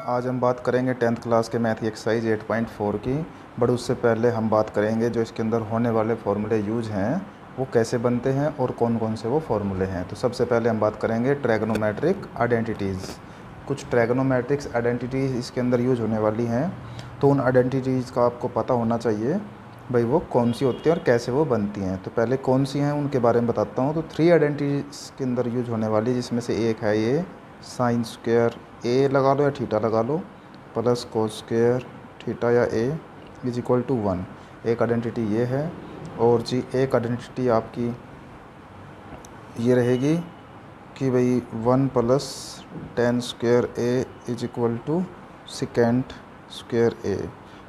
आज हम बात करेंगे 10th क्लास के मैथ की एक्सरसाइज 8.4 की। बट उससे पहले हम बात करेंगे जो इसके अंदर होने वाले फार्मूले यूज हैं वो कैसे बनते हैं और कौन कौन से वो फार्मूले हैं। तो सबसे पहले हम बात करेंगे ट्रैगोनोमेट्रिक आइडेंटिटीज़। कुछ ट्रैगोनोमेट्रिक्स आइडेंटिटीज़ इसके अंदर यूज होने वाली हैं, तो उन आइडेंटिटीज़ का आपको पता होना चाहिए भाई वो कौन सी होती हैं और कैसे वो बनती हैं। तो पहले कौन सी हैं उनके बारे में बताता हूँ। तो 3 आइडेंटिटीज़ के अंदर यूज होने वाली, जिसमें से एक है ये साइन स्क्वायर ए लगा लो या थीटा लगा लो प्लस कोस स्क्वायर थीटा या ए इज इक्वल टू 1। एक आइडेंटिटी ये है। और जी एक आइडेंटिटी आपकी ये रहेगी कि भाई 1 plus tan square A is equal to second square A.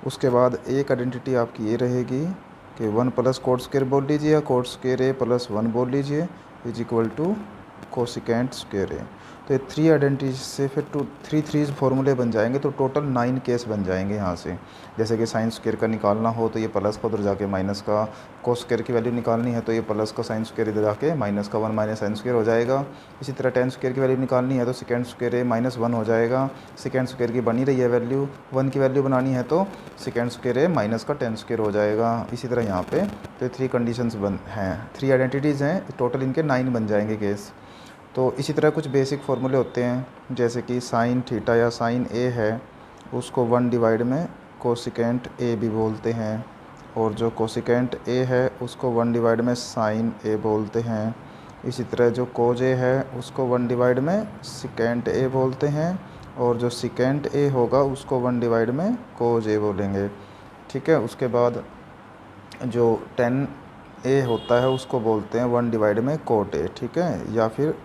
उसके बाद एक आइडेंटिटी आपकी ये रहेगी कि 1 प्लस कोट स्क्वायर बोल लीजिए या कोट स्क्वायर ए प्लस 1 बोल लीजिए is equal to cosecant square A. तो ये 3 आइडेंटिटी से फिर 3 फॉर्मूले बन जाएंगे, तो टोटल 9 केस बन जाएंगे यहाँ से। जैसे कि साइन स्क्वायर का निकालना हो तो ये प्लस का उधर जाके माइनस का, कोस स्क्वायर की वैल्यू निकालनी है तो ये प्लस का साइन स्क्वायर इधर जाके माइनस का 1 माइनस साइन स्क्वायर हो जाएगा। इसी तरह टेन स्क्वायर की वैल्यू निकालनी है तो सेकेंड स्क्वायर ए माइनस 1 हो जाएगा। सेकेंड स्क्वायर की बनी रही है वैल्यू, 1 की वैल्यू बनानी है तो सेकेंड स्क्वायर ए माइनस का टेन स्क्वायर हो जाएगा। इसी तरह यहाँ पे तो 3 कंडीशंस बन हैं, 3 आइडेंटिटीज़ हैं, टोटल इनके 9 बन जाएंगे केस। तो इसी तरह कुछ बेसिक फार्मूले होते हैं, जैसे कि साइन थीटा या साइन ए है उसको 1 डिवाइड में कोसिकेंट ए भी बोलते हैं, और जो कोसिकेंट ए है उसको 1 डिवाइड में साइन ए बोलते हैं। इसी तरह जो कोज ए है उसको 1 डिवाइड में सिकेंट ए बोलते हैं, और जो सिकेंट ए होगा उसको 1 डिवाइड में कोज ए बोलेंगे। ठीक है। उसके बाद जो टेन ए होता है उसको बोलते हैं 1 डिवाइड में कोट ए। ठीक है, या फिर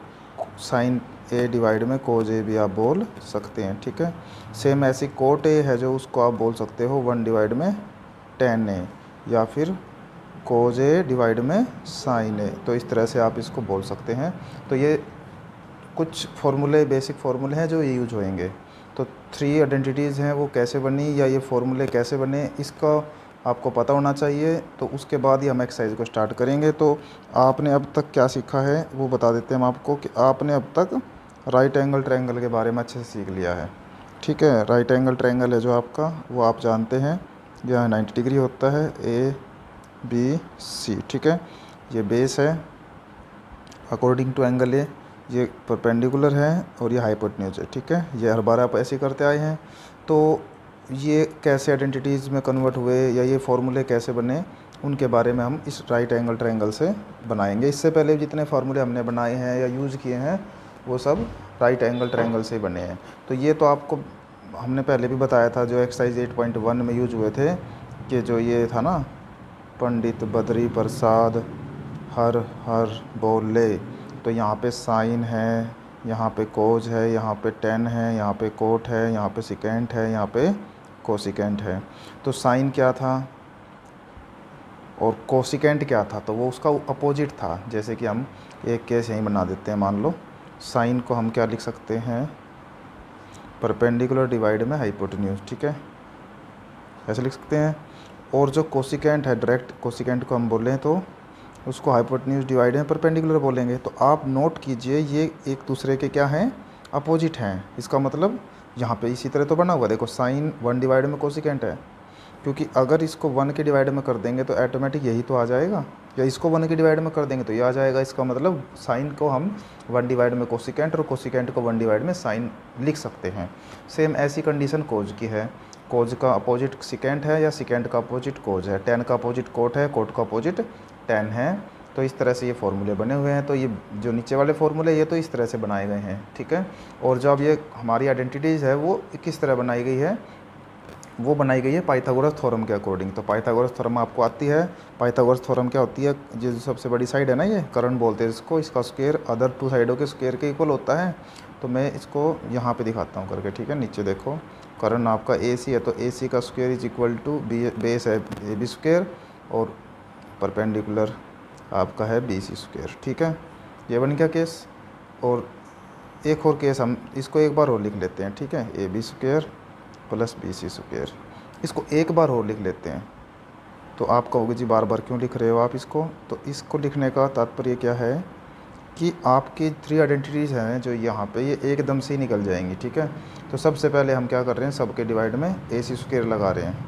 साइन ए डिवाइड में कोज ए भी आप बोल सकते हैं। ठीक है। सेम ऐसी कोट ए है जो उसको आप बोल सकते हो 1 डिवाइड में टेन ए, या फिर कोज ए डिवाइड में साइन ए। तो इस तरह से आप इसको बोल सकते हैं। तो ये कुछ फार्मूले, बेसिक फार्मूले हैं जो ये यूज होंगे। तो 3 आइडेंटिटीज़ हैं, वो कैसे बनी या ये फार्मूले कैसे बने इसका आपको पता होना चाहिए। तो उसके बाद ही हम एक्सरसाइज को स्टार्ट करेंगे। तो आपने अब तक क्या सीखा है वो बता देते हैं हम आपको, कि आपने अब तक राइट एंगल ट्रायंगल के बारे में अच्छे से सीख लिया है। ठीक है। राइट एंगल ट्रायंगल है जो आपका, वो आप जानते हैं यह 90 डिग्री होता है, ए बी सी। ठीक है। ये बेस है अकॉर्डिंग टू एंगल ए, ये परपेंडिकुलर है और ये हाइपोटेन्यूज है। ठीक है। ये हर बार आप ऐसे करते आए हैं। तो ये कैसे आइडेंटिटीज़ में कन्वर्ट हुए या ये फार्मूले कैसे बने उनके बारे में हम इस राइट एंगल ट्रायंगल से बनाएंगे। इससे पहले जितने फार्मूले हमने बनाए हैं या यूज़ किए हैं वो सब राइट एंगल ट्रायंगल से बने हैं। तो ये तो आपको हमने पहले भी बताया था, जो एक्सरसाइज 8.1 में यूज हुए थे, कि जो ये था ना, पंडित बद्री प्रसाद हर हर बोले। तो यहाँ पे साइन है, यहाँ पे कोज है, यहाँ पे टेन है, यहाँ पे कोट है, यहाँ पे सिकेंट है, यहाँ पे कोसिकेंट है। तो साइन क्या था और कोसिकेंट क्या था, तो वो उसका अपोजिट था। जैसे कि हम एक केस यहीं बना देते हैं। मान लो साइन को हम क्या लिख सकते हैं, परपेंडिकुलर डिवाइड में हाइपोटेन्यूज। ठीक है, ऐसे लिख सकते हैं। और जो कोसिकेंट है, डायरेक्ट कोसिकेंट को हम बोलें तो उसको हाइपोटेन्यूज डिवाइड में परपेंडिकुलर बोलेंगे। तो आप नोट कीजिए ये एक दूसरे के क्या हैं, अपोजिट हैं। इसका मतलब यहाँ पे इसी तरह तो बना हुआ, देखो साइन 1 डिवाइड में कोसिकेंट है, क्योंकि अगर इसको 1 के डिवाइड में कर देंगे तो ऑटोमेटिक यही तो आ जाएगा, या इसको 1 के डिवाइड में कर देंगे तो ये आ जाएगा। इसका मतलब साइन को हम 1 डिवाइड में कोसिकेंट और कोसिकेंट को 1 डिवाइड में साइन लिख सकते हैं। सेम ऐसी कंडीशन कोज की है। कोज का अपोजिट सिकेंट है या सिकेंट का अपोजिट कोज है, टेन का अपोजिट कोट है, कोट का अपोजिट टेन है। तो इस तरह से ये फार्मूले बने हुए हैं। तो ये जो नीचे वाले फार्मूले ये तो इस तरह से बनाए गए हैं। ठीक है। और जब ये हमारी आइडेंटिटीज़ है वो किस तरह बनाई गई है, वो बनाई गई है पाइथागोरस थ्योरम के अकॉर्डिंग। तो पाइथागोरस थ्योरम आपको आती है। पाइथागोरस थ्योरम क्या होती है, जो सबसे बड़ी साइड है ना, ये कर्ण बोलते हैं इसको, इसका स्क्वायर अदर 2 साइडों के स्क्वायर के इक्वल होता है। तो मैं इसको यहाँ पे दिखाता हूँ करके। ठीक है। नीचे देखो, कर्ण आपका ए सी है तो ए सी का square is equal to base है ए बी स्क्वायर, और परपेंडिकुलर आपका है बी सी स्क्वायर। ठीक है, ये बन गया केस। और एक और केस हम इसको एक बार और लिख लेते हैं। ठीक है, A B square plus B C square, इसको एक बार और लिख लेते हैं। तो आप कहोगे जी बार बार क्यों लिख रहे हो आप इसको, तो इसको लिखने का तात्पर्य क्या है कि आपकी 3 आइडेंटिटीज़ हैं जो यहाँ पे ये एकदम से ही निकल जाएंगी, ठीक है। तो सबसे पहले हम क्या कर रहे हैं, सबके डिवाइड में AC स्क्वायर लगा रहे हैं,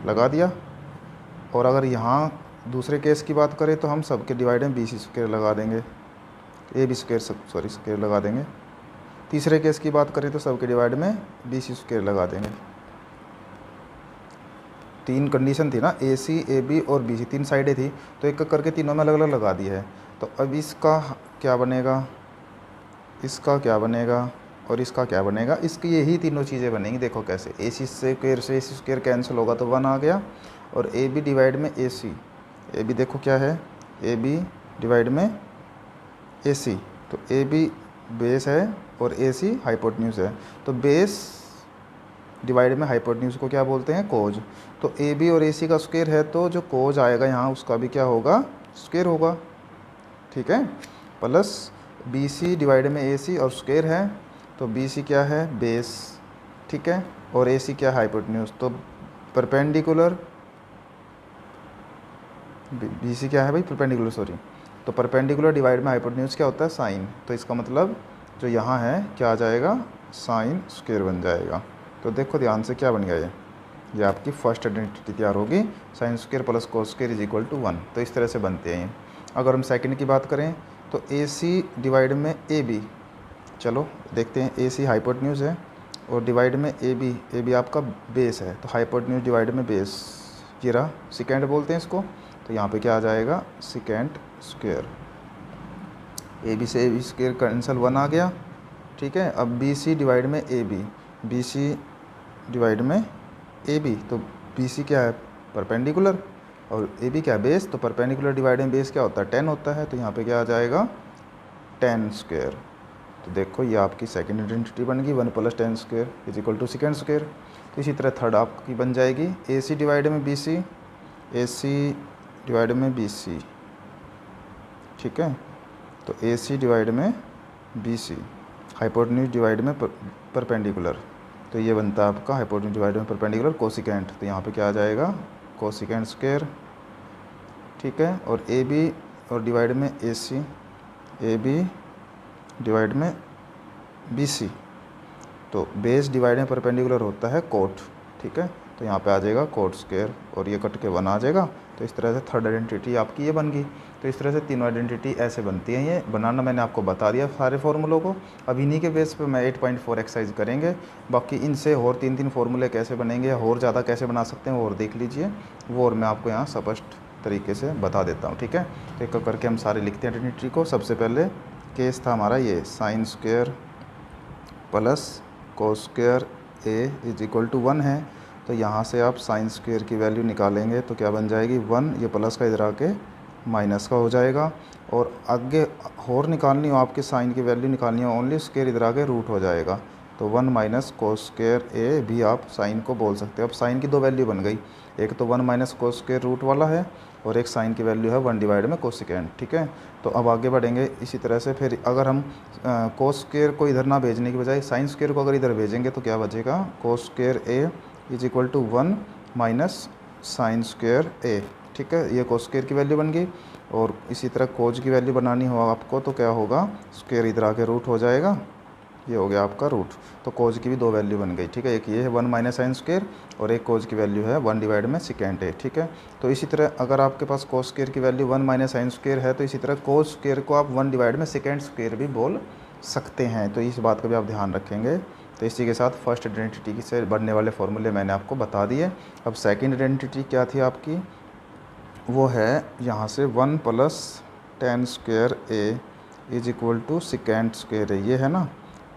लगा दिया। और अगर यहाँ दूसरे केस की बात करें तो हम सबके डिवाइड में BC स्क्वायर लगा देंगे, AB स्क्वायर स्क्वायर लगा देंगे। तीसरे केस की बात करें तो सबके डिवाइड में BC स्क्वायर लगा देंगे। 3 कंडीशन थी ना, AC, AB और BC, 3 साइडें थी, तो एक एक करके तीनों में अलग अलग लगा दिया है। तो अब इसका क्या बनेगा, इसका क्या बनेगा और इसका क्या बनेगा, इसकी यही तीनों चीज़ें बनेंगी। देखो कैसे, AC स्क्वायर से AC स्क्वायर कैंसिल होगा तो 1 आ गया, और AB डिवाइड में AC, AB देखो क्या है, AB डिवाइड में AC, तो AB बेस है और AC हाइपोटेन्यूज है। तो बेस डिवाइड में हाइपोटेन्यूज को क्या बोलते हैं, कोज। तो AB और AC का स्क्वायर है, तो जो कोज आएगा यहाँ उसका भी क्या होगा, स्क्वायर होगा, ठीक है। प्लस BC डिवाइड में AC और स्क्वायर है, तो BC क्या है, बेस, ठीक है, और AC क्या है, हाइपोटेन्यूज। तो परपेंडिकुलर, BC क्या है भाई, परपेंडिकुलर, सॉरी। तो परपेंडिकुलर डिवाइड में हाइपोटेन्यूज क्या होता है, साइन। तो इसका मतलब जो यहाँ है क्या आ जाएगा, साइन स्क्वायर बन जाएगा। तो देखो ध्यान से क्या बन गया, ये आपकी फर्स्ट आइडेंटिटी तैयार होगी, sine square plus cos square is equal to 1। तो इस तरह से बनते हैं ये। अगर हम सेकंड की बात करें तो AC डिवाइड में AB, चलो देखते हैं, AC हाइपोटेन्यूज है और डिवाइड में AB आपका बेस है, तो हाइपोटेन्यूज डिवाइड में बेस, ये रहा सेकेंड बोलते हैं इसको। तो यहाँ पे क्या आ जाएगा, सेकेंड स्क्वायर। AB से AB स्क्वायर कैंसिल, 1 आ गया, ठीक है। अब BC डिवाइड में BC डिवाइड में AB, तो BC क्या है, परपेंडिकुलर, और AB क्या है, बेस। तो परपेंडिकुलर डिवाइड में बेस क्या होता है, 10 होता है। तो यहाँ पे क्या आ जाएगा, 10 स्क्वायर। तो देखो ये आपकी सेकंड आइडेंटिटी बन गई, 1 + 10 square is equal to second square. तो इसी तरह थर्ड आपकी बन जाएगी, AC डिवाइड में BC, ठीक है। तो AC डिवाइड में BC, हाइपोटेन्यूज डिवाइड में परपेंडिकुलर, तो ये बनता है आपका हाइपोटेन्यूज डिवाइड में परपेंडिकुलर कोसिकेंट। तो यहाँ पे क्या आ जाएगा, कोसिकेंट स्क्वायर, ठीक है। और AB और डिवाइड में AB डिवाइड में BC, तो बेस डिवाइड में परपेंडिकुलर होता है कोट, ठीक है। तो यहाँ पे आ जाएगा कोट स्क्वायर, और ये कट के 1 आ जाएगा। तो इस तरह से थर्ड आइडेंटिटी आपकी ये बन गई। तो इस तरह से तीनों आइडेंटिटी ऐसे बनती हैं। ये बनाना मैंने आपको बता दिया सारे फार्मूलों को। अब इन्हीं के बेस पे मैं 8.4 एक्सरसाइज करेंगे। बाकी इनसे और 3 फार्मूले कैसे बनेंगे या और ज़्यादा कैसे बना सकते हैं वो और देख लीजिए, वो और मैं आपको यहाँ स्पष्ट तरीके से बता देता हूँ, ठीक है। तो एक करके हम सारे लिखते हैं आइडेंटिटी को। सबसे पहले केस था हमारा ये, sine square plus cos square A is equal to 1 है। तो यहाँ से आप साइन स्क्वायर की वैल्यू निकालेंगे तो क्या बन जाएगी, 1, ये प्लस का इधर आके माइनस का हो जाएगा। और आगे और निकालनी हो आपके साइन की वैल्यू निकालनी हो ओनली, स्क्वायर इधर आके रूट हो जाएगा। तो 1 माइनस कोस स्क्वायर A भी आप साइन को बोल सकते हैं। अब साइन की 2 वैल्यू बन गई, एक तो 1 माइनस कोस स्क्वायर रूट वाला है, और एक साइन की वैल्यू है 1 डिवाइड में कोसिकेंट, ठीक है। तो अब आगे बढ़ेंगे इसी तरह से। फिर अगर हम कोस स्क्वायर को इधर ना भेजने की बजाय साइन स्क्वायर को अगर इधर भेजेंगे तो क्या बचेगा, cos square A is equal to 1 minus sine square A, ठीक है। ये कोस स्क्वायर की वैल्यू बन गई। और इसी तरह कोज की वैल्यू बनानी हो आपको तो क्या होगा, स्क्वायर इधर आके रूट हो जाएगा, ये हो गया आपका रूट। तो कोज की भी 2 वैल्यू बन गई, ठीक है। एक ये है 1 माइनस साइन स्क्वायर, और एक कोज की वैल्यू है 1 डिवाइड में सेकेंट A, ठीक है। तो इसी तरह अगर आपके पास कोस स्क्वायर की वैल्यू 1 माइनस साइन स्क्वायर है, तो इसी तरह कोस स्क्वायर को आप 1 डिवाइड में सेकेंड स्क्वायर भी बोल सकते हैं। तो इस बात का भी आप ध्यान रखेंगे। तो इसी के साथ फर्स्ट आइडेंटिटी से बनने वाले फॉर्मूले मैंने आपको बता दिए। अब सेकेंड आइडेंटिटी क्या थी आपकी, वो है यहाँ से 1 + 10 square A is equal to second square A, ये है ना।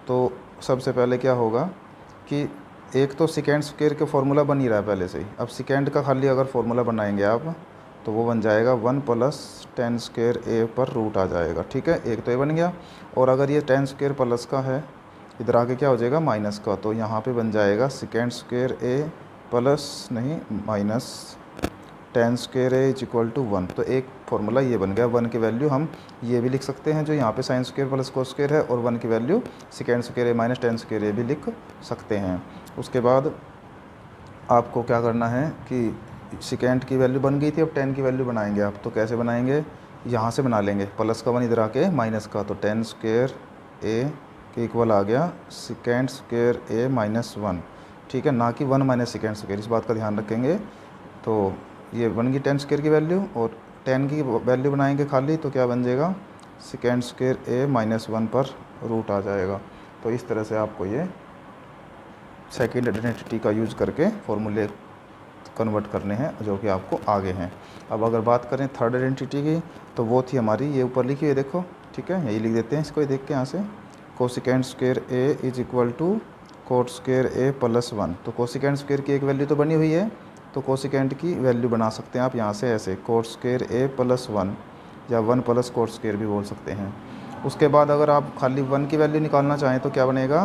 तो सबसे पहले क्या होगा कि एक तो सेकेंड स्क्वायर का फार्मूला बन ही रहा है पहले से ही। अब सेकेंड का खाली अगर फार्मूला बनाएंगे आप तो वो बन जाएगा 1 + 10 स्क्वायर A पर रूट आ जाएगा, ठीक है। एक तो ये बन गया। और अगर ये 10 स्क्वायर प्लस का है, इधर आके क्या हो जाएगा, माइनस का। तो यहाँ पे बन जाएगा सेकेंड स्क्वायर A प्लस नहीं minus 10 square A is equal to 1। तो एक फार्मूला ये बन गया। 1 की वैल्यू हम ये भी लिख सकते हैं जो यहाँ पे sign square plus cos square है, और 1 की value second square A minus 10 square A भी लिख सकते हैं। उसके बाद आपको क्या करना है कि सेकेंड की वैल्यू बन गई थी, अब 10 की वैल्यू बनाएंगे आप। तो कैसे बनाएंगे, यहाँ से बना लेंगे, प्लस का 1 इधर आके माइनस का, तो टेन स्क्वेयर ए के इक्वल आ गया सेकेंड स्क्वेयर ए माइनस 1, ठीक है, ना कि 1 माइनस सेकेंड स्क्वेयर, इस बात का ध्यान रखेंगे। तो ये बन गई टेन स्क्वेयर की वैल्यू, और 10 की वैल्यू बनाएंगे खाली तो क्या बन जाएगा, सेकेंड स्क्वेयर ए माइनस 1 पर रूट आ जाएगा। तो इस तरह से आपको ये सेकेंड आइडेंटिटी का यूज़ करके फॉर्मूले कन्वर्ट करने हैं जो कि आपको आगे हैं। अब अगर बात करें थर्ड आइडेंटिटी की, तो वो थी हमारी ये ऊपर लिखी हुई, देखो, ठीक है, यही लिख देते हैं इसको, देख के यहाँ से, cosecant square A is equal to cot square A plus 1। तो कोसेकेंड स्क्वेयर की एक वैल्यू तो बनी हुई है, तो कोसेकेंड की वैल्यू बना सकते हैं आप यहाँ से ऐसे, कोट स्क्वेयर ए प्लस 1 या 1 प्लस कोट स्क्वेयर भी बोल सकते हैं। उसके बाद अगर आप खाली 1 की वैल्यू निकालना चाहें तो क्या बनेगा,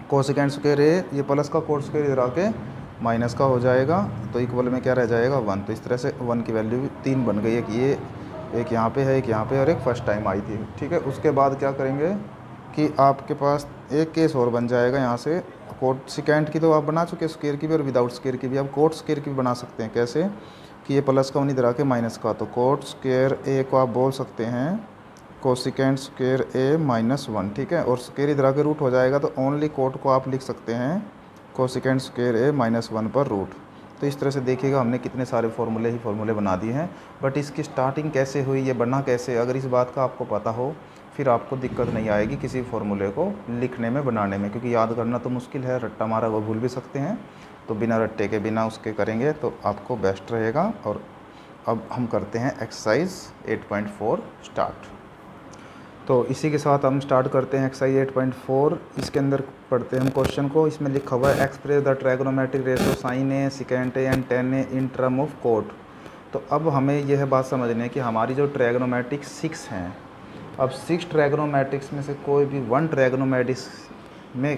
कोसेकेंड स्क्वेयर ए, ये प्लस का कोट स्क्वेयर इधर आके माइनस का हो जाएगा, तो इक्वल में क्या रह जाएगा 1। तो इस तरह से 1 की वैल्यू 3 बन गई, एक ये, एक यहाँ पे है, एक यहाँ पे, और एक फर्स्ट टाइम आई थी, ठीक है। उसके बाद क्या करेंगे कि आपके पास एक केस और बन जाएगा यहाँ से, कोट सेकेंड की तो आप बना चुके स्क्वेयर की भी और विदाउट स्क्वेयर की भी, आप कोट स्क्वेयर की भी बना सकते हैं। कैसे कि ये प्लस का 1 इधर आके माइनस का, तो कोट स्क्वेयर ए को आप बोल सकते हैं कोसेकेंड स्क्वेयर ए माइनस 1, ठीक है, और स्क्वेयर इधर आके रूट हो जाएगा, तो ओनली कोट को आप लिख सकते हैं कोसेकेंड स्क्वेयर ए माइनस 1 पर रूट। तो इस तरह से देखिएगा हमने कितने सारे फार्मूले बना दिए हैं, बट इसकी स्टार्टिंग कैसे हुई, ये बना कैसे, अगर इस बात का आपको पता हो फिर आपको दिक्कत नहीं आएगी किसी फार्मूले को लिखने में, बनाने में, क्योंकि याद करना तो मुश्किल है, रट्टा मारा वो भूल भी सकते हैं, तो बिना रट्टे के बिना उसके करेंगे तो आपको बेस्ट रहेगा। और अब हम करते हैं एक्सरसाइज 8.4 स्टार्ट। तो इसी के साथ हम स्टार्ट करते हैं एक्सरसाइज 8.4। इसके अंदर पढ़ते हैं हम क्वेश्चन को। इसमें लिखा हुआ है express the trigonometric ratio sine A second A and tan A in term of cot. तो अब हमें यह बात समझनी है कि हमारी जो ट्रायगोनोमेट्रिक 6 हैं, अब 6 ट्रायगोनोमेट्रिक्स में से कोई भी 1 ट्रायगोनोमेट्रिक्स में,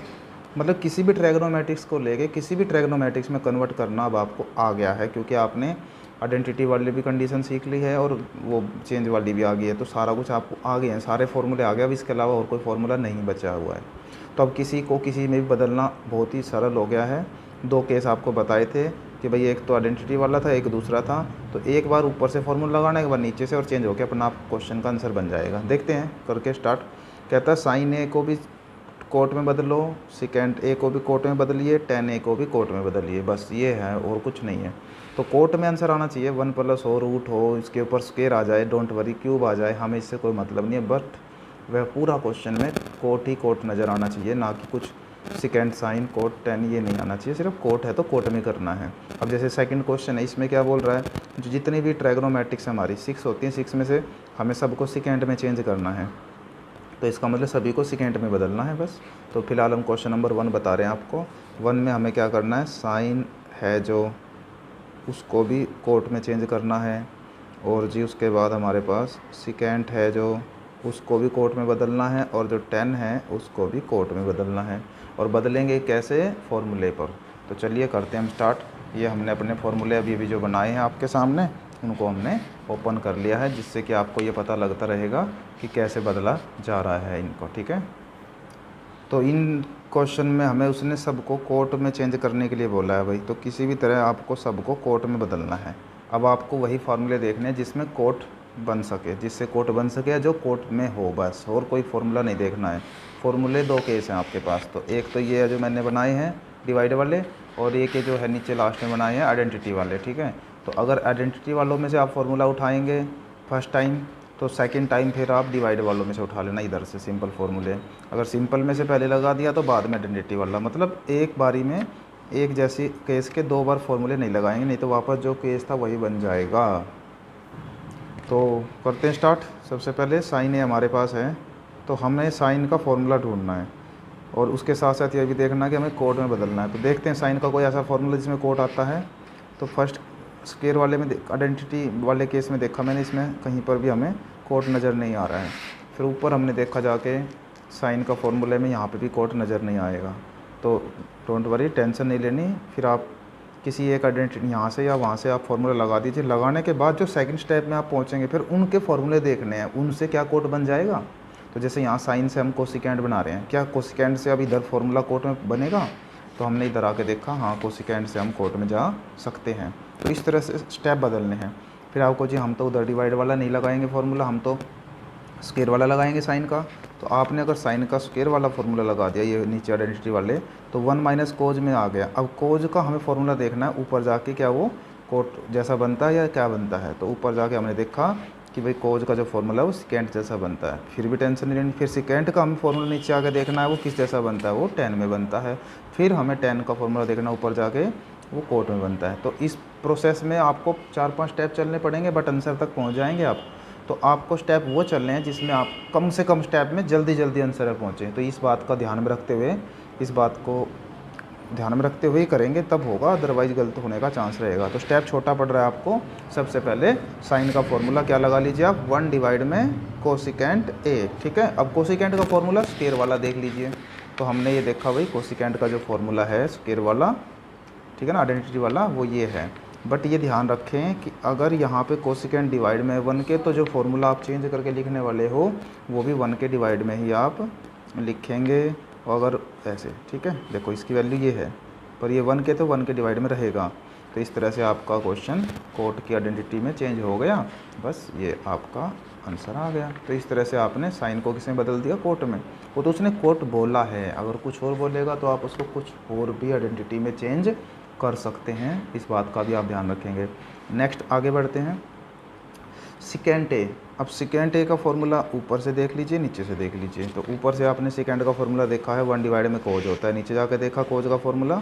मतलब किसी भी ट्रायगोनोमेट्रिक्स को लेके किसी भी ट्रायगोनोमेट्रिक्स में कन्वर्ट करना अब आपको आ गया है, क्योंकि आपने आइडेंटिटी वाली भी कंडीशन सीख ली है और वो चेंज वाली भी आ गई है, तो सारा कुछ आपको आ गया है, सारे फार्मूले आ गए। अब इसके अलावा और कोई फार्मूला नहीं बचा हुआ है, तो अब किसी को किसी में भी बदलना बहुत ही सरल हो गया है। 2 केस आपको बताए थे कि भाई एक तो आइडेंटिटी वाला था, एक दूसरा था, तो एक बार ऊपर से फार्मूला लगाना, एक बार नीचे से, और चेंज होकर अपना क्वेश्चन का आंसर बन जाएगा। देखते हैं करके स्टार्ट। कहता है साइन ए को भी कोट में बदलो, सेकेंड ए को भी कोट में बदलिए, टेन ए को भी कोट में बदलिए, बस ये है और कुछ नहीं है। तो कोट में आंसर आना चाहिए 1 प्लस हो, रूट हो, इसके ऊपर स्क्वायर आ जाए, डोंट वरी क्यूब आ जाए, हमें इससे कोई मतलब नहीं है, बट वह पूरा क्वेश्चन में कोट ही कोट नज़र आना चाहिए, ना कि कुछ सेकेंड साइन कोट टेन ये नहीं आना चाहिए, सिर्फ कोट है तो कोट में करना है। अब जैसे सेकंड क्वेश्चन है, इसमें क्या बोल रहा है, जो जितनी भी ट्रायगोनोमेट्रिक्स हमारी 6 होती हैं, 6 में से हमें सबको सेकेंड में चेंज करना है, तो इसका मतलब सभी को सेकेंड में बदलना है बस। तो फिलहाल हम क्वेश्चन नंबर 1 बता रहे हैं आपको। 1 में हमें क्या करना है, साइन है जो उसको भी कोट में चेंज करना है, और जी उसके बाद हमारे पास सेकेंड है जो उसको भी कोट में बदलना है, और जो 10 है उसको भी कोट में बदलना है। और बदलेंगे कैसे, फॉर्मूले पर। तो चलिए करते हैं हम स्टार्ट। ये हमने अपने फॉर्मूले अभी जो बनाए हैं आपके सामने, उनको हमने ओपन कर लिया है, जिससे कि आपको ये पता लगता रहेगा कि कैसे बदला जा रहा है इनको, ठीक है। तो इन क्वेश्चन में हमें उसने सबको कोट में चेंज करने के लिए बोला है भाई, तो किसी भी तरह आपको सबको कोट में बदलना है। अब आपको वही फार्मूले देखने हैं जिसमें कोट बन सके, जिससे कोट बन सके या जो कोट में हो, बस, और कोई फार्मूला नहीं देखना है। फार्मूले 2 केस हैं आपके पास, तो एक तो ये है जो मैंने बनाए हैं डिवाइड वाले, और एक जो है नीचे लास्ट में बनाए हैं आइडेंटिटी वाले, ठीक है। तो अगर आइडेंटिटी वालों में से आप फार्मूला उठाएंगे फर्स्ट टाइम, तो सेकंड टाइम फिर आप डिवाइड वालों में से उठा लेना इधर से सिंपल फार्मूले। अगर सिंपल में से पहले लगा दिया तो बाद में आइडेंटिटी वाला, मतलब एक बारी में एक जैसी केस के 2 बार फार्मूले नहीं लगाएंगे, नहीं तो वापस जो केस था वही बन जाएगा। तो करते हैं स्टार्ट। सबसे पहले साइन ए हमारे पास है, तो हमें साइन का फार्मूला ढूंढना है, और उसके साथ साथ ये भी देखना है कि हमें कोट में बदलना है। तो देखते हैं साइन का कोई ऐसा फार्मूला जिसमें कोट आता है। तो फर्स्ट स्क्वायर वाले में, आइडेंटिटी वाले केस में देखा मैंने, इसमें कहीं पर भी हमें कोट नज़र नहीं आ रहा है। फिर ऊपर हमने देखा जाके साइन का फार्मूले में, यहाँ पे भी कोट नज़र नहीं आएगा। तो डोंट वरी, टेंशन नहीं लेनी। फिर आप किसी एक आइडेंटिटी यहाँ से या वहाँ से आप फार्मूला लगा दीजिए। लगाने के बाद जो सेकंड स्टेप में आप पहुँचेंगे, फिर उनके फार्मूले देखने हैं, उनसे क्या कोट बन जाएगा। तो जैसे यहाँ साइन से हम कोसिकेंड बना रहे हैं, क्या कोसिकेंड से अब इधर फार्मूला कोट में बनेगा। तो हमने इधर आके देखा, हाँ कोसिकेंड से हम कोट में जा सकते हैं। तो इस तरह से स्टेप बदलने हैं। फिर आपको जी हम तो उधर डिवाइड वाला नहीं लगाएंगे फार्मूला, हम तो स्क्वायर वाला लगाएंगे साइन का। तो आपने अगर साइन का स्क्वायर वाला फार्मूला लगा दिया ये नीचे आइडेंटिटी वाले, तो 1 माइनस कोज में आ गया। अब कोज का हमें फार्मूला देखना है ऊपर जाके क्या वो कोट जैसा बनता है या क्या बनता है। तो ऊपर जाके हमने देखा कि भाई कोज का जो फार्मूला है वो सिकेंट जैसा बनता है, फिर भी टेंशन नहीं लेनी। फिर सिकेंट का हमें फार्मूला नीचे आके देखना है वो किस जैसा बनता है, वो टेन में बनता है। फिर हमें टेन का फार्मूला देखना ऊपर जाके वो कोट में बनता है। तो इस प्रोसेस में आपको 4-5 स्टेप चलने पड़ेंगे बट आंसर तक पहुंच जाएंगे आप। तो आपको स्टेप वो चलने हैं जिसमें आप कम से कम स्टेप में जल्दी जल्दी आंसर पर पहुँचें। तो इस बात का ध्यान में रखते हुए, इस बात को ध्यान में रखते हुए ही करेंगे तब होगा, अदरवाइज गलत होने का चांस रहेगा। तो स्टेप छोटा पड़ रहा है आपको। सबसे पहले साइन का फॉर्मूला क्या लगा लीजिए आप, 1 डिवाइड में कोसिकेंट ए, ठीक है। अब कोसिकेंट का फॉर्मूला स्क्वायर वाला देख लीजिए। तो हमने ये देखा भाई कोसिकेंट का जो फॉर्मूला है स्क्वायर वाला, ठीक है ना, आइडेंटिटी वाला, वो ये है। बट ये ध्यान रखें कि अगर यहाँ पे कोसिकेंट डिवाइड में 1 के, तो जो फॉर्मूला आप चेंज करके लिखने वाले हो वो भी 1 के डिवाइड में ही आप लिखेंगे। अगर ऐसे, ठीक है, देखो इसकी वैल्यू ये है पर ये 1 के तो 1 के डिवाइड में रहेगा। तो इस तरह से आपका क्वेश्चन कोट की आइडेंटिटी में चेंज हो गया, बस ये आपका आंसर आ गया। तो इस तरह से आपने साइन को किसमें बदल दिया, कोट में। वो तो उसने कोट बोला है, अगर कुछ और बोलेगा तो आप उसको कुछ और भी आइडेंटिटी में चेंज कर सकते हैं, इस बात का भी आप ध्यान रखेंगे। नेक्स्ट आगे बढ़ते हैं, सिकेंट ए। अब सिकेंट ए का फॉर्मूला ऊपर से देख लीजिए, नीचे से देख लीजिए। तो ऊपर से आपने सिकेंट का फॉर्मूला देखा है 1 डिवाइड में कोज होता है, नीचे जाकर देखा कोज का फॉर्मूला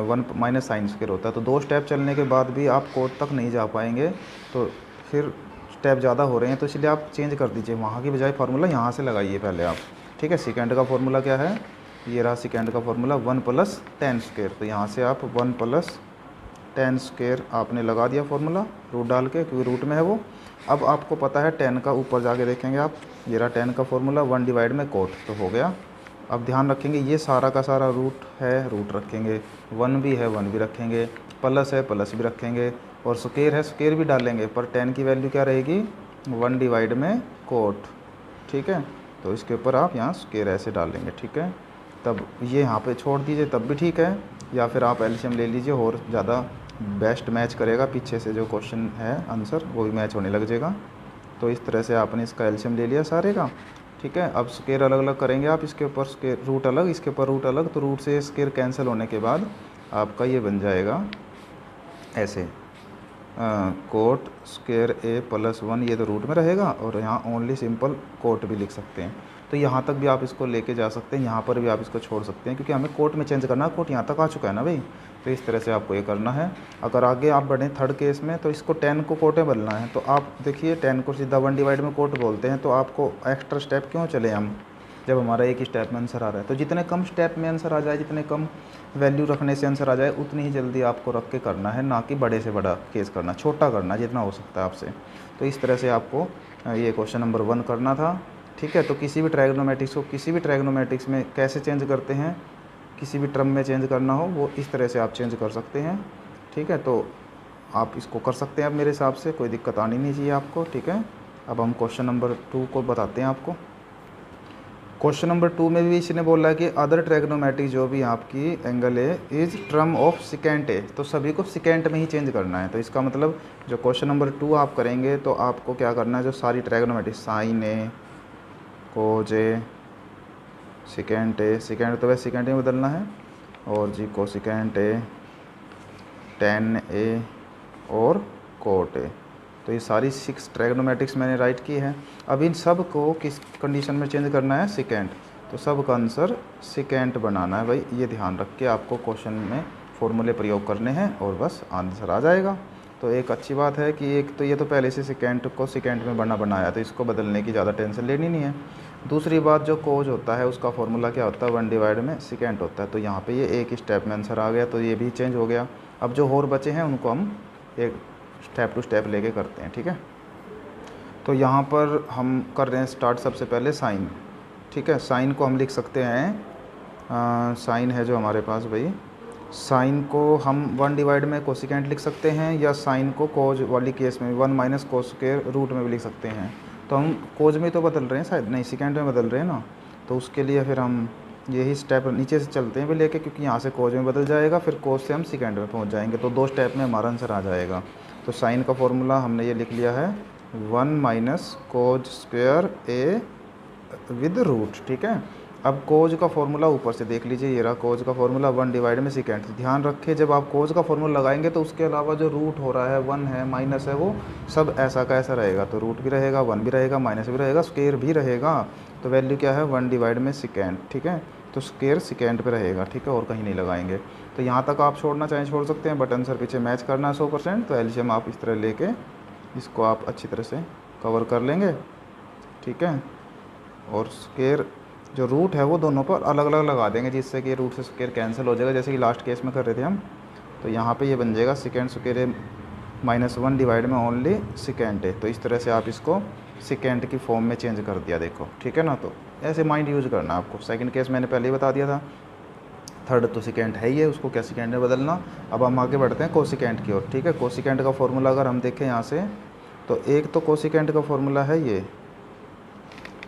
1 माइनस साइन स्क्वायर होता है। तो 2 स्टेप चलने के बाद भी आप कोट तक नहीं जा पाएंगे, तो फिर स्टेप ज़्यादा हो रहे हैं, तो इसलिए आप चेंज कर दीजिए, वहाँ की बजाय फार्मूला यहाँ से लगाइए पहले आप, ठीक है। सिकेंट का फॉर्मूला क्या है, ये रहा सिकेंट का फॉर्मूला 1 प्लस टेन स्क्वायर। तो यहाँ से आप 1 प्लस टेन स्क्वायर आपने लगा दिया फार्मूला रूट डाल के, क्योंकि रूट में है वो। अब आपको पता है 10 का, ऊपर जाके देखेंगे आप, ये रहा 10 का फॉर्मूला 1 डिवाइड में कोट, तो हो गया। अब ध्यान रखेंगे ये सारा का सारा रूट है, रूट रखेंगे, 1 भी है 1 भी रखेंगे, प्लस है प्लस भी रखेंगे, और स्क्वायर है स्क्वायर भी डालेंगे। पर 10 की वैल्यू क्या रहेगी, 1 डिवाइड में कोट, ठीक है। तो इसके ऊपर आप यहाँ स्क्वायर ऐसे डालेंगे, ठीक है। तब ये यहाँ पे छोड़ दीजिए तब भी ठीक है, या फिर आप एलसीएम ले लीजिए और ज़्यादा बेस्ट मैच करेगा, पीछे से जो क्वेश्चन है आंसर वो भी मैच होने लग जाएगा। तो इस तरह से आपने इसका एलसीएम ले लिया सारे का, ठीक है। अब स्क्वायर अलग अलग करेंगे आप, इसके ऊपर स्क्वायर रूट अलग, इसके ऊपर रूट अलग, तो रूट से स्क्वायर कैंसिल होने के बाद आपका ये बन जाएगा ऐसे, कोट स्क्वायर ए प्लस 1, ये तो रूट में रहेगा, और यहाँ ओनली सिंपल कोट भी लिख सकते हैं। तो यहाँ तक भी आप इसको लेके जा सकते हैं, यहाँ पर भी आप इसको छोड़ सकते हैं, क्योंकि हमें कोट में चेंज करना है, कोट यहाँ तक आ चुका है ना भाई। तो इस तरह से आपको ये करना है। अगर आगे आप बढ़ें थर्ड केस में, तो इसको 10 को कोट में बदलना है। तो आप देखिए 10 को सीधा 1 डिवाइड में कोट बोलते हैं, तो आपको एक्स्ट्रा स्टेप क्यों चले हम, जब हमारा एक ही स्टेप में आंसर आ रहा है। तो जितने कम स्टेप में आंसर आ जाए, जितने कम वैल्यू रखने से आंसर आ जाए, उतनी ही जल्दी आपको रख के करना है, ना कि बड़े से बड़ा केस करना, छोटा करना जितना हो सकता है आपसे। तो इस तरह से आपको ये क्वेश्चन नंबर 1 करना था, ठीक है। तो किसी भी ट्रायगोनोमेट्रिक्स को, किसी भी ट्रायगोनोमेट्रिक्स में कैसे चेंज करते हैं, किसी भी टर्म में चेंज करना हो वो इस तरह से आप चेंज कर सकते हैं, ठीक है। तो आप इसको कर सकते हैं, अब मेरे हिसाब से कोई दिक्कत आनी नहीं चाहिए आपको, ठीक है। अब हम क्वेश्चन नंबर 2 को बताते हैं आपको। क्वेश्चन नंबर 2 में भी इसने बोला है कि अदर ट्रायगोनोमेट्रिक जो भी आपकी एंगल है इज टर्म ऑफ सिकेंट है, तो सभी को सिकेंट में ही चेंज करना है। तो इसका मतलब जो क्वेश्चन नंबर 2 आप करेंगे तो आपको क्या करना है, जो सारी ट्रायगोनोमेट्रिक साइन ए, कोज ए, सिकेंट ए, सिकेंट तो वैसे सिकेंट में बदलना है, और जी कोसिकेंट ए, टेन ए और कोट ए। तो ये सारी 6 ट्रायगोनोमेट्रिक्स मैंने राइट की है। अब इन सब को किस कंडीशन में चेंज करना है, सिकेंट। तो सब का आंसर सिकेंट बनाना है भाई, ये ध्यान रख के आपको क्वेश्चन में फॉर्मूले प्रयोग करने हैं और बस आंसर आ जाएगा। तो एक अच्छी बात है कि एक तो ये तो पहले से सिकेंट को सिकेंट में बनाया, तो इसको बदलने की ज़्यादा टेंशन लेनी नहीं है। दूसरी बात, जो कोज होता है उसका फॉर्मूला क्या होता है, 1 डिवाइड में सिकेंट होता है। तो यहाँ पे ये एक ही स्टेप में आंसर आ गया, तो ये भी चेंज हो गया। अब जो और बचे हैं उनको हम एक स्टेप टू स्टेप लेके करते हैं, ठीक है। तो यहाँ पर हम कर रहे हैं स्टार्ट सबसे पहले साइन, ठीक है। साइन को हम लिख सकते हैं, साइन है जो हमारे पास भाई, साइन को हम 1 डिवाइड में कोसिकेंट लिख सकते हैं, या साइन को कोज वाली केस में 1 माइनस कोस स्क्वायर रूट में भी लिख सकते हैं। तो हम कोज में तो बदल रहे हैं शायद, नहीं सिकेंट में बदल रहे हैं ना, तो उसके लिए फिर हम यही स्टेप नीचे से चलते हैं भी लेके, क्योंकि यहाँ से कोज में बदल जाएगा, फिर कोज से हम सिकेंट में पहुँच जाएंगे, तो 2 स्टेप में हमारा आंसर आ जाएगा। तो साइन का फॉर्मूला हमने ये लिख लिया है 1 minus cos square A with root, ठीक है। अब कोज का फॉर्मूला ऊपर से देख लीजिए, ये रहा कोज का फॉर्मूला 1 डिवाइड में सेकेंड। ध्यान रखें जब आप कोज का फॉर्मूला लगाएंगे तो उसके अलावा जो रूट हो रहा है 1 है माइनस है वो सब ऐसा का ऐसा रहेगा। तो रूट भी रहेगा, 1 भी रहेगा, माइनस भी रहेगा, स्क्वायर भी रहेगा। तो वैल्यू क्या है 1 डिवाइड में सेकेंड, ठीक है। तो स्क्वायर सेकेंड पे रहेगा, ठीक है, और कहीं नहीं लगाएंगे। तो यहाँ तक आप छोड़ना चाहें छोड़ सकते हैं, बट आंसर पीछे मैच करना है 100%। तो एलसीएम आप इस तरह लेके इसको आप अच्छी तरह से कवर कर लेंगे, ठीक है। और स्क्वायर जो रूट है वो दोनों पर अलग अलग लगा देंगे, जिससे कि रूट से स्क्वायर कैंसिल हो जाएगा, जैसे कि लास्ट केस में कर रहे थे हम। तो यहाँ पे ये बन जाएगा सेकेंड स्क्वायर -1 डिवाइड में ओनली सेकेंड है। तो इस तरह से आप इसको सेकेंड की फॉर्म में चेंज कर दिया, देखो, ठीक है ना। तो ऐसे माइंड यूज करना आपको। सेकंड केस मैंने पहले ही बता दिया था, थर्ड तो सेकेंड है ही है, उसको क्या सेकेंड में बदलना। अब हम आगे बढ़ते हैं कोसिकेंट की ओर, ठीक है। कोसिकेंट का फॉर्मूला अगर हम देखें यहाँ से, तो एक तो कोसिकेंट का फॉर्मूला है ये,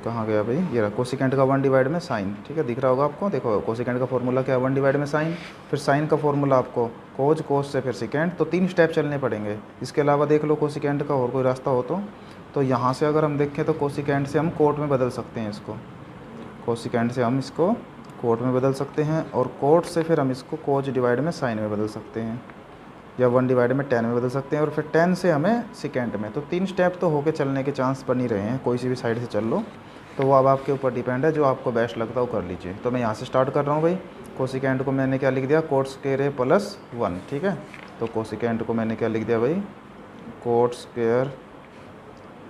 कहाँ गया भाई, ये रहा कोसिकेंट का 1 डिवाइड में साइन, ठीक है, दिख रहा होगा आपको। देखो कोसिकेंट का फॉर्मूला क्या है 1 डिवाइड में साइन, फिर साइन का फॉर्मूला आपको कोज, कोस से फिर सेकेंड। तो 3 स्टेप चलने पड़ेंगे। इसके अलावा देख लो कोसिकेंट का और कोई रास्ता हो तो यहाँ से अगर हम देखें तो कोसिकेंट से हम कोट में बदल सकते हैं इसको। कोसिकेंट से हम इसको कोट में बदल सकते हैं, और कोट से फिर हम इसको कोज डिवाइड में साइन में बदल सकते हैं, या 1 डिवाइड में 10 में बदल सकते हैं, और फिर 10 से हमें सेकेंड में। तो 3 स्टेप तो होके चलने के चांस बन ही रहे हैं, कोई सी भी साइड से चल लो। तो वो अब आपके ऊपर डिपेंड है, जो आपको बेस्ट लगता है वो कर लीजिए। तो मैं यहाँ से स्टार्ट कर रहा हूँ भाई। कोसिकेंट को मैंने क्या लिख दिया, कोट स्क्वायर ए प्लस 1, ठीक है। तो कोसिकेंट को मैंने क्या लिख दिया भाई, कोट स्क्वायर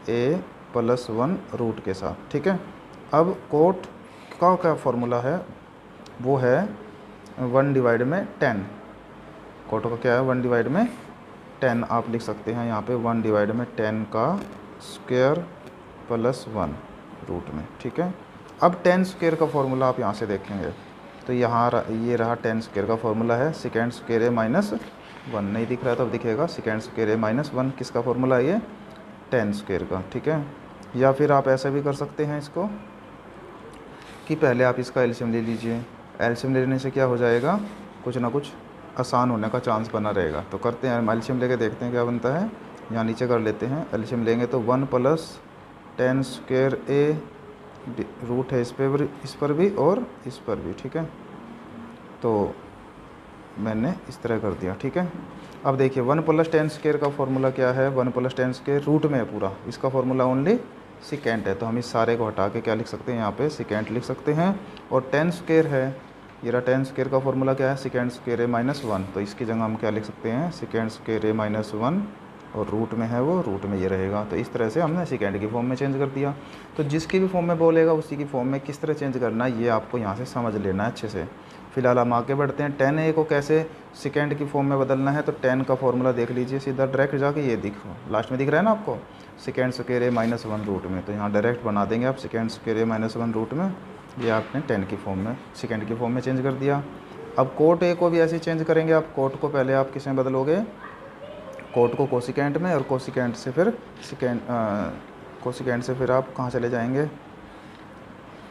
ए प्लस 1 रूट के साथ, ठीक है। अब कोट का क्या फॉर्मूला है, वो है 1 डिवाइड में 10। कोट का क्या है 1 डिवाइड में 10 आप लिख सकते हैं यहाँ पे, 1 डिवाइड में 10 का स्क्वायर प्लस 1 रूट में, ठीक है। अब 10 स्क्वायर का फॉर्मूला आप यहाँ से देखेंगे, तो यहाँ ये रहा 10 स्क्वायर का फॉर्मूला है सेकेंड स्क्वायर ए माइनस 1, नहीं दिख रहा है तो अब दिखेगा सेकेंड स्क्वायर ए माइनस 1, किसका फॉर्मूला है ये 10 स्क्वायर का, ठीक है। या फिर आप ऐसा भी कर सकते हैं इसको कि पहले आप इसका एलसीएम ले लीजिए। एलसीएम लेने से क्या हो जाएगा, कुछ ना कुछ आसान होने का चांस बना रहेगा। तो करते हैं, एलसीएम लेके देखते हैं क्या बनता है। यहाँ नीचे कर लेते हैं, एलसीएम लेंगे तो 1 प्लस 10 स्क्वायर ए रूट है इस पर भी और इस पर भी, ठीक है। तो मैंने इस तरह कर दिया, ठीक है। अब देखिए 1 प्लस 10 स्क्वायर का फॉर्मूला क्या है, 1 प्लस 10 स्क्वायर रूट में है पूरा, इसका फॉर्मूला ओनली सेकेंड है। तो हम इस सारे को हटा के क्या लिख सकते हैं, यहाँ पे सेकेंड लिख सकते हैं। और 10 स्क्वायर है, ये रहा 10 स्क्वायर का फॉर्मूला क्या है, सेकेंड स्क्वायर ए माइनस 1। तो इसकी जगह हम क्या लिख सकते हैं, सेकेंड स्क्वायर ए माइनस 1, और रूट में है वो, रूट में ये रहेगा। तो इस तरह से हमने सेकेंड की फॉर्म में चेंज कर दिया। तो जिसकी भी फॉर्म में बोलेगा उसी की फॉर्म में किस तरह चेंज करना है, ये आपको यहाँ से समझ लेना है अच्छे से। फिलहाल हम आगे बढ़ते हैं, 10 ए को कैसे सेकेंड की फॉर्म में बदलना है। तो 10 का फॉर्मूला देख लीजिए, सीधा डायरेक्ट जाके ये दिखो, लास्ट में दिख रहा है ना आपको, second square a minus 1 root में। तो यहाँ डायरेक्ट बना देंगे आप second square a minus 1 root में, ये आपने 10 की फॉर्म में सेकेंड की फॉर्म में चेंज कर दिया। अब कोट ए को भी ऐसे चेंज करेंगे आप। कोट को पहले आप किस में बदलोगे, कोट को कोसिकेंट में, और कोसिकेंट से फिर कोसिकेंट से फिर आप कहाँ चले जाएंगे,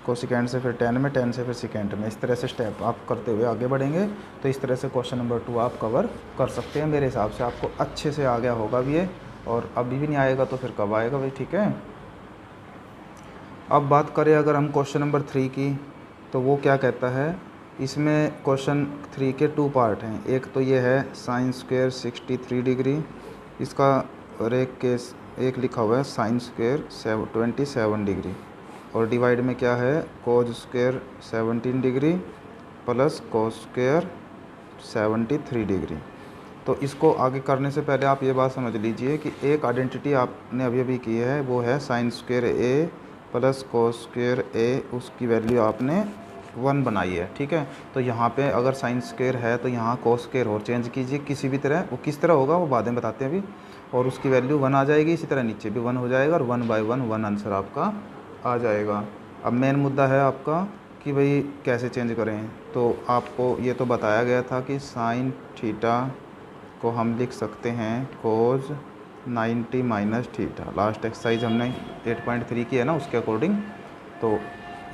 कोसिकेंट से फिर 10 में, 10 से फिर सेकेंड में। इस तरह से स्टेप आप करते हुए आगे बढ़ेंगे। तो इस तरह से क्वेश्चन नंबर 2 आप कवर कर सकते हैं। मेरे हिसाब से आपको अच्छे से आ गया होगा भी ये, और अभी भी नहीं आएगा तो फिर कब आएगा भाई, ठीक है। अब बात करें अगर हम क्वेश्चन नंबर 3 की, तो वो क्या कहता है, इसमें क्वेश्चन 3 के 2 पार्ट हैं। एक तो ये है साइन स्क्वायर 63 डिग्री, इसका, और एक केस एक लिखा हुआ है साइन स्क्वायर 27 डिग्री, और डिवाइड में क्या है cos square 17 degree plus cos square 73 degree. तो इसको आगे करने से पहले आप ये बात समझ लीजिए कि एक आइडेंटिटी आपने अभी अभी की है, वो है साइन स्क्वायर ए प्लस कोस स्क्वायर ए, उसकी वैल्यू आपने 1 बनाई है, ठीक है। तो यहाँ पे अगर साइन स्क्वायर है तो यहाँ कोस स्क्वायर और चेंज कीजिए किसी भी तरह, वो किस तरह होगा वो बाद में बताते हैं अभी, और उसकी वैल्यू 1 आ जाएगी। इसी तरह नीचे भी 1 हो जाएगा, और 1 बाई 1 आंसर आपका आ जाएगा। अब मेन मुद्दा है आपका कि भाई कैसे चेंज करें। तो आपको ये तो बताया गया था कि साइन थीटा को हम लिख सकते हैं कोज 90 माइनस थीटा। लास्ट एक्सरसाइज हमने 8.3 की है ना, उसके अकॉर्डिंग। तो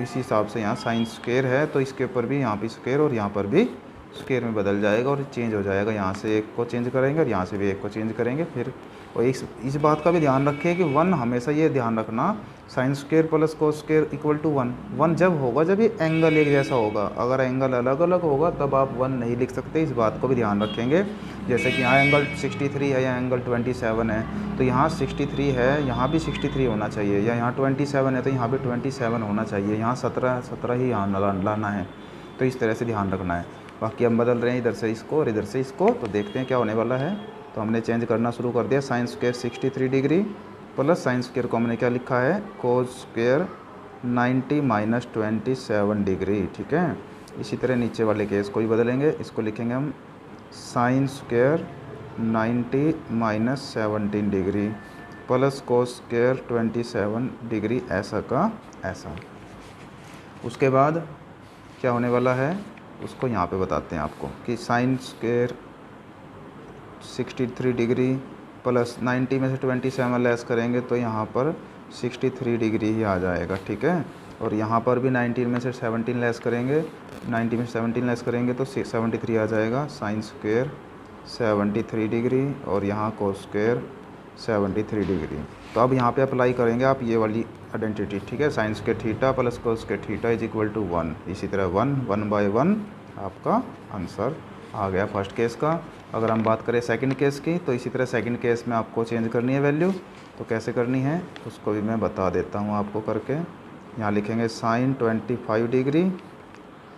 इसी हिसाब से यहाँ साइन स्क्वायर है, तो इसके ऊपर भी यहाँ भी स्क्वायर और यहाँ पर भी स्क्वायर में बदल जाएगा और चेंज हो जाएगा। यहाँ से एक को चेंज करेंगे और यहाँ से भी एक को चेंज करेंगे फिर। और इस बात का भी ध्यान रखें कि 1 हमेशा ये ध्यान रखना, sine square plus cos square equal to 1। 1 जब होगा जब ये एंगल एक जैसा होगा, अगर एंगल अलग अलग होगा तब आप 1 नहीं लिख सकते। इस बात को भी ध्यान रखेंगे। जैसे कि यहाँ एंगल 63 है या एंगल 27 है, तो यहाँ 63 है, यहाँ भी 63 होना चाहिए, या यहाँ 27 है तो यहाँ भी 27 होना चाहिए। यहाँ 17 ही यहाँ लाना है। तो इस तरह से ध्यान रखना है। बाकी हम बदल रहे हैं इधर से इसको और इधर से इसको, तो देखते हैं क्या होने वाला है। तो हमने चेंज करना शुरू कर दिया। Sine square 63 degree plus sine square को हमने क्या लिखा है, कोस स्क्वायर 90 माइनस 27 डिग्री। ठीक है, इसी तरह नीचे वाले केस को भी बदलेंगे। इसको लिखेंगे हम sine square 90 minus 17 degree plus cos square 27 degree, ऐसा का ऐसा। उसके बाद क्या होने वाला है उसको यहाँ पे बताते हैं आपको कि साइन स्क्वायर 63 डिग्री प्लस 90 में से 27 लेस करेंगे तो यहाँ पर 63 डिग्री ही आ जाएगा। ठीक है, और यहाँ पर भी 19 में से 17 लेस करेंगे, 90 में से 17 लेस करेंगे तो 73 आ जाएगा। साइन स्क्वायर 73 डिग्री और यहाँ कोस स्क्वायर 73 डिग्री। तो अब यहाँ पे अप्लाई करेंगे आप ये वाली आइडेंटिटी। ठीक है, sine square theta plus cos square theta is equal to 1। इसी तरह 1/1 आपका आंसर आ गया फर्स्ट केस का। अगर हम बात करें सेकंड केस की, तो इसी तरह सेकंड केस में आपको चेंज करनी है वैल्यू। तो कैसे करनी है उसको भी मैं बता देता हूँ आपको करके। यहाँ लिखेंगे साइन 25 डिग्री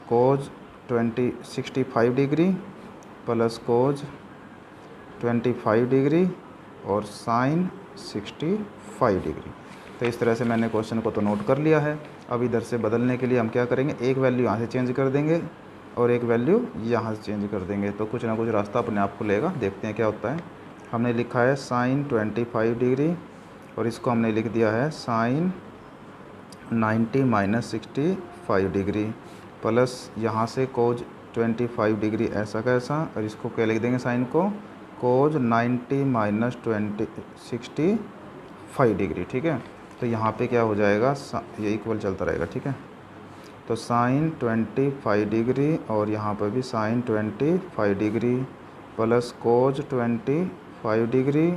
कोज 65 डिग्री प्लस कोज 25 डिग्री और साइन 65 डिग्री। तो इस तरह से मैंने क्वेश्चन को तो नोट कर लिया है। अब इधर से बदलने के लिए हम क्या करेंगे, एक वैल्यू यहाँ से चेंज कर देंगे और एक वैल्यू यहाँ से चेंज कर देंगे, तो कुछ ना कुछ रास्ता अपने आप खुलेगा। देखते हैं क्या होता है। हमने लिखा है साइन 25 डिग्री और इसको हमने लिख दिया है साइन 90 माइनस 65 डिग्री प्लस यहाँ से कोज 25 डिग्री, ऐसा का ऐसा, और इसको क्या लिख देंगे साइन को कोज 90 माइनस 65 डिग्री। ठीक है, तो यहाँ पे क्या हो जाएगा, ये इक्वल चलता रहेगा। ठीक है, तो साइन 25 डिग्री और यहाँ पर भी साइन 25 डिग्री प्लस कोज 25 डिग्री,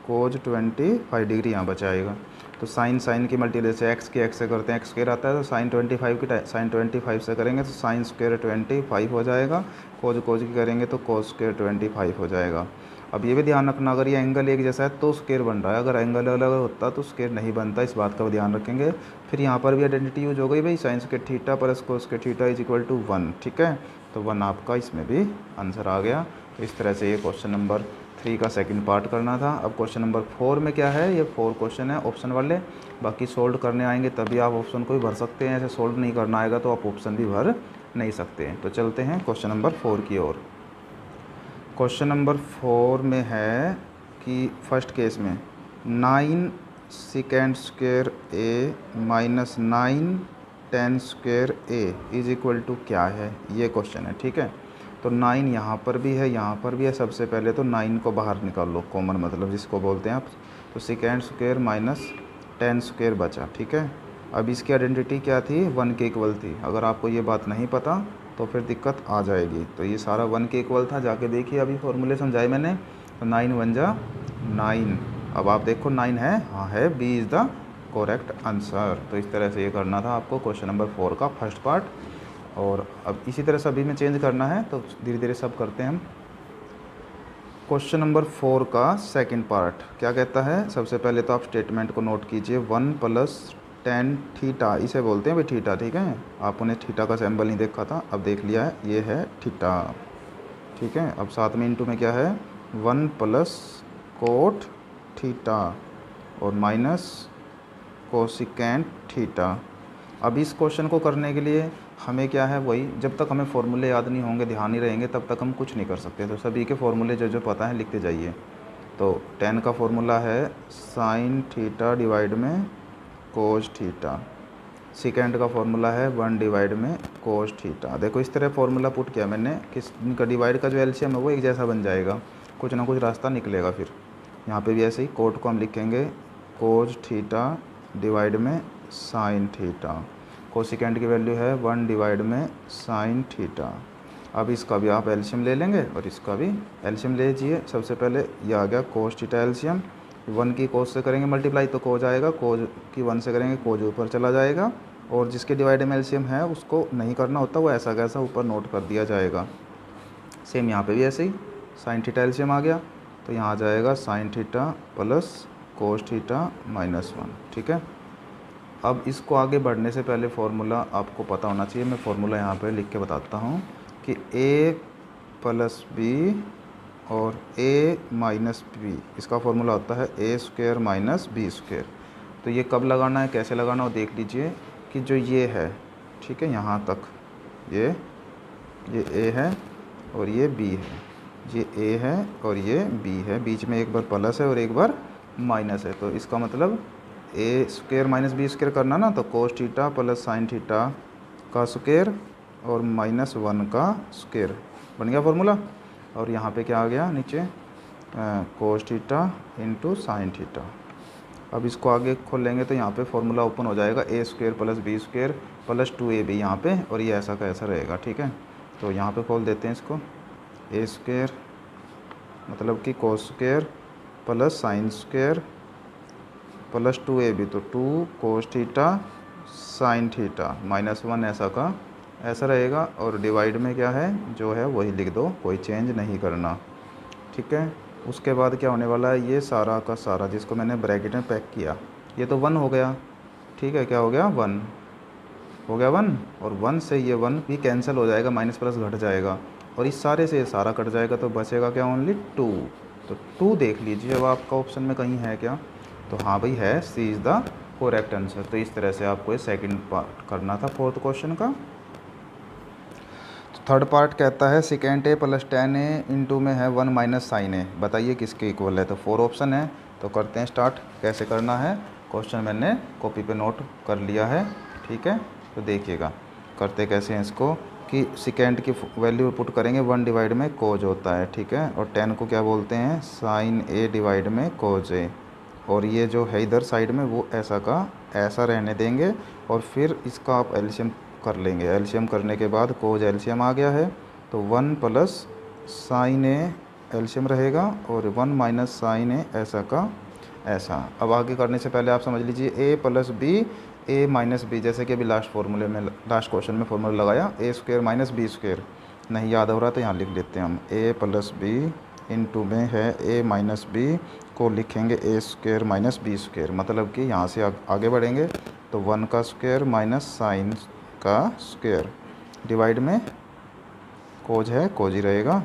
कोज 25 डिग्री यहाँ बचाएगा। तो साइन की मल्टी जैसे एक्स की एक्स से करते हैं, एक्स स्क्वायर आता है तो साइन 25 की साइन 25 से करेंगे तो साइन स्क्वायर 25 हो जाएगा। कोज की करेंगे तो कोज स्क्वायर 25 हो जाएगा। अब ये भी ध्यान रखना, अगर ये एंगल एक जैसा है तो स्क्वायर बन रहा है, अगर एंगल अलग होता तो स्क्वायर नहीं बनता। इस बात का भी ध्यान रखेंगे। फिर यहाँ पर भी आइडेंटिटी यूज हो गई भाई, sine square theta plus cos square theta is equal to 1। ठीक है, तो 1 आपका इसमें भी आंसर आ गया। तो इस तरह से ये क्वेश्चन नंबर 3 का सेकंड पार्ट करना था। अब क्वेश्चन नंबर 4 में क्या है, ये 4 क्वेश्चन है ऑप्शन वाले। बाकी सोल्व करने आएंगे तभी आप ऑप्शन को भी भर सकते हैं, ऐसे सोल्व नहीं करना आएगा तो आप ऑप्शन भी भर नहीं सकते हैं। तो चलते हैं क्वेश्चन नंबर 4 की ओर। क्वेश्चन नंबर 4 में है कि फर्स्ट केस में 9 second square a minus 9 10 square A is equal to क्या है, ये क्वेश्चन है। ठीक है, तो 9 यहाँ पर भी है, यहाँ पर भी है। सबसे पहले तो 9 को बाहर निकाल लो, कॉमन मतलब जिसको बोलते हैं आप। तो सेकेंड स्क्वायर माइनस 10 स्क्वायर बचा। ठीक है, अब इसकी आइडेंटिटी क्या थी, 1 के इक्वल थी। अगर आपको ये बात नहीं पता तो फिर दिक्कत आ जाएगी। तो ये सारा 1 के इक्वल था, जाके देखिए अभी फॉर्मूले समझाए मैंने। तो 9 1 जा 9। अब आप देखो 9 है, हाँ है, B is the correct answer. तो इस तरह से ये करना था आपको क्वेश्चन नंबर 4 का फर्स्ट पार्ट। और अब इसी तरह सभी में चेंज करना है, तो धीरे धीरे सब करते हैं हम। क्वेश्चन नंबर 4 का सेकंड पार्ट क्या कहता है, सबसे पहले तो आप स्टेटमेंट को नोट कीजिए। 1 + tan थीटा, इसे बोलते हैं भाई थीटा। ठीक है, आपने थीटा का सिंबल नहीं देखा था, अब देख लिया है, ये है थीटा। ठीक है, अब साथ में इनटू में क्या है, 1 + कोट थीटा और माइनस कोसिकेंट थीटा। अब इस क्वेश्चन को करने के लिए हमें क्या है, वही जब तक हमें फॉर्मूले याद नहीं होंगे, ध्यान नहीं रहेंगे, तब तक हम कुछ नहीं कर सकते। तो सभी के फॉर्मूले जो जो पता है लिखते जाइए। तो tan का फॉर्मूला है साइन थीटा डिवाइड में कोस थीटा। सेकेंड का फॉर्मूला है 1 डिवाइड में कोस थीटा। देखो इस तरह फॉर्मूला पुट किया मैंने कि इनका डिवाइड का जो एलसीएम है वो एक जैसा बन जाएगा, कुछ ना कुछ रास्ता निकलेगा। फिर यहाँ पे भी ऐसे ही कोट को हम लिखेंगे कोस थीटा डिवाइड में साइन थीटा। कोसिकेंट की वैल्यू है 1 डिवाइड में साइन थीटा। अब इसका भी आप एलसीएम ले लेंगे और इसका भी एलसीएम ले लीजिए। सबसे पहले ये आ गया कोस थीटा एलसीएम, 1 की कोस से करेंगे मल्टीप्लाई तो कोज आएगा, कोज की 1 से करेंगे कोज ऊपर चला जाएगा, और जिसके डिवाइड में एलसीएम है उसको नहीं करना होता, वो ऐसा कैसा ऊपर नोट कर दिया जाएगा। सेम यहाँ पे भी ऐसे ही साइन थीटा एलसीएम आ गया तो यहाँ आ जाएगा sine theta plus cos theta -1, ठीक है। अब इसको आगे बढ़ने से पहले फार्मूला आपको पता होना चाहिए, मैं फार्मूला यहाँ पे लिख के बताता हूँ कि a प्लस बी और a माइनस बी, इसका फार्मूला होता है a square minus b square. तो ये कब लगाना है, कैसे लगाना है वो देख लीजिए कि जो ये है, ठीक है, यहाँ तक ये a है और ये b है, ये a है और ये b है, बीच में एक बार प्लस है और एक बार माइनस है, तो इसका मतलब a square minus b square करना ना, तो cos theta plus sine theta का स्क्वायर और -1 का स्क्वायर बन गया फार्मूला। और यहाँ पे क्या आ गया नीचे, cos theta into sine theta. अब इसको आगे खोल लेंगे तो यहाँ पे फार्मूला ओपन हो जाएगा, a square plus b square plus 2ab यहाँ पे, और ये ऐसा का ऐसा रहेगा, ठीक है। तो यहाँ पे खोल देते हैं इसको, a स्क्वायर मतलब कि cos square plus sign square plus 2ab, तो 2 कोस थीटा साइन थीटा -1 ऐसा का ऐसा रहेगा, और डिवाइड में क्या है जो है वही लिख दो, कोई चेंज नहीं करना, ठीक है। उसके बाद क्या होने वाला है, ये सारा का सारा जिसको मैंने ब्रैकेट में पैक किया ये तो 1 हो गया, ठीक है, क्या हो गया 1 हो गया 1, और 1 से ये 1 भी कैंसिल हो जाएगा, माइनस प्लस घट जाएगा, और इस सारे से ये सारा कट जाएगा, तो बचेगा क्या ओनली 2। तो 2 देख लीजिए अब आपका ऑप्शन में कहीं है क्या, तो हाँ भाई है, सी इज़ द करेक्ट आंसर। तो इस तरह से आपको ये सेकंड पार्ट करना था फोर्थ क्वेश्चन का। थर्ड पार्ट कहता है second a plus 10a into में है 1 माइनस साइन a, बताइए किसके इक्वल है। तो 4 ऑप्शन है, तो करते हैं स्टार्ट। कैसे करना है, क्वेश्चन मैंने कॉपी पे नोट कर लिया है, ठीक है। तो देखिएगा करते कैसे हैं इसको, कि सेकेंड की वैल्यू पुट करेंगे 1 डिवाइड में कोज होता है, ठीक है, और 10 को क्या बोलते हैं साइन a डिवाइड में कोज a, और ये जो है इधर साइड में वो ऐसा का ऐसा रहने देंगे, और फिर इसका आप एलसीएम कर लेंगे। एलसीएम करने के बाद कोज एलसीएम आ गया है, तो 1 प्लस साइन ए एलसीएम रहेगा और 1 माइनस साइन ए ऐसा का ऐसा। अब आगे करने से पहले आप समझ लीजिए a plus b a minus b, जैसे कि अभी लास्ट फार्मूले में लास्ट क्वेश्चन में फार्मूला लगाया a square minus b square, नहीं याद हो रहा तो यहाँ लिख लेते हैं हम, a प्लस बी इंटू में है a माइनस बी को लिखेंगे a square minus b square, मतलब कि यहाँ से आगे बढ़ेंगे तो 1 का स्क्वायर माइनस साइन का स्क्वायर, डिवाइड में कोज है कोज ही रहेगा,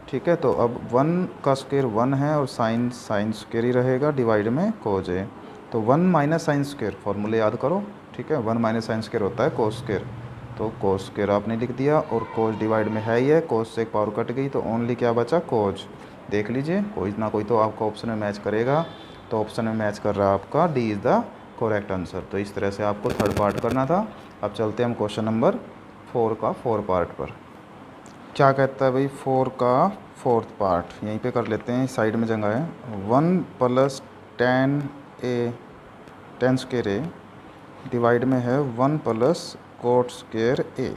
ठीक है। तो अब 1 का स्क्वायर 1 है और साइन स्क्वायर ही रहेगा, डिवाइड में कोज है, तो 1 माइनस साइन स्क्वायर फॉर्मूले याद करो, ठीक है। 1 माइनस साइन स्क्वायर होता है कोस स्क्वायर, तो कोस स्क्वायर आपने लिख दिया, और कोज डिवाइड में है ही है, कोज से एक पावर कट गई तो ओनली क्या बचा कोज। देख लीजिए कोई ना कोई तो आपका ऑप्शन में मैच करेगा, तो ऑप्शन में मैच कर रहा है आपका D is the correct answer. तो इस तरह से आपको थर्ड पार्ट करना था। अब चलते हैं हम क्वेश्चन नंबर 4 का 4 पार्ट पर। क्या कहता है भाई 4 का 4th पार्ट, यहीं पे कर लेते हैं, साइड में जगह है। 1 प्लस 10 स्क्वायर ए डिवाइड में है 1 प्लस कोट स्क्वायर ए।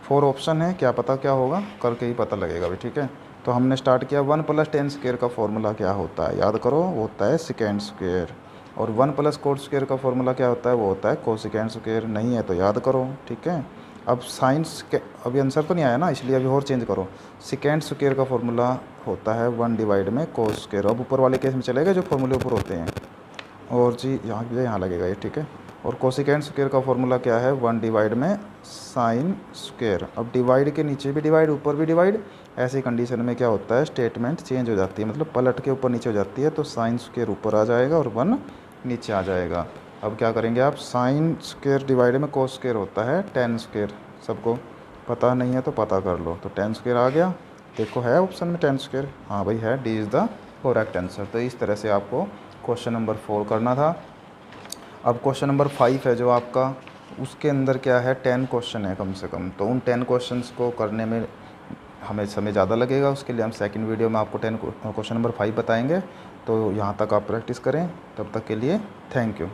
4 ऑप्शन है, क्या पता क्या होगा, करके ही पता लगेगा भाई, ठीक है। तो हमने स्टार्ट किया 1 प्लस 10 स्क्वायर का फॉर्मूला क्या होता है, याद करो वो होता है सेकेंड स्क्वायर, और 1 प्लस कोट स्क्वायर का फॉर्मूला क्या होता है, वो होता है कोसेकेंड स्क्वायर, नहीं है तो याद करो, ठीक है। अब साइंस के अभी आंसर तो नहीं आया ना, इसलिए अभी और चेंज करो। सेकेंड स्क्वायर का फॉर्मूला होता है 1 डिवाइड में कोस स्क्वायर, अब ऊपर वाले केस में चलेगा जो फॉर्मूले ऊपर होते हैं, और जी यहाँ लगेगा ये, ठीक है। और कोसेकेंड स्क्वायर का फॉर्मूला क्या है 1 डिवाइड में साइन स्क्वायर। अब डिवाइड के नीचे भी डिवाइड ऊपर भी डिवाइड, ऐसी कंडीशन में क्या होता है स्टेटमेंट चेंज हो जाती है, मतलब पलट के ऊपर नीचे हो जाती है, तो साइन स्क्वायर ऊपर आ जाएगा और 1 नीचे आ जाएगा। अब क्या करेंगे आप, साइन स्क्वायर डिवाइड में कोस स्क्वायर होता है 10 स्क्वायर, सबको पता नहीं है तो पता कर लो, तो 10 स्क्वायर आ गया, देखो है ऑप्शन में 10 स्क्वायर, हाँ भाई है, D is the correct answer. तो इस तरह से आपको क्वेश्चन नंबर 4 करना था। अब क्वेश्चन नंबर 5 है जो आपका, उसके अंदर क्या है 10 क्वेश्चन है कम से कम, तो उन 10 क्वेश्चंस को करने में हमें समय ज़्यादा लगेगा, उसके लिए हम सेकंड वीडियो में आपको क्वेश्चन नंबर 5 बताएंगे। तो यहाँ तक आप प्रैक्टिस करें, तब तक के लिए थैंक यू।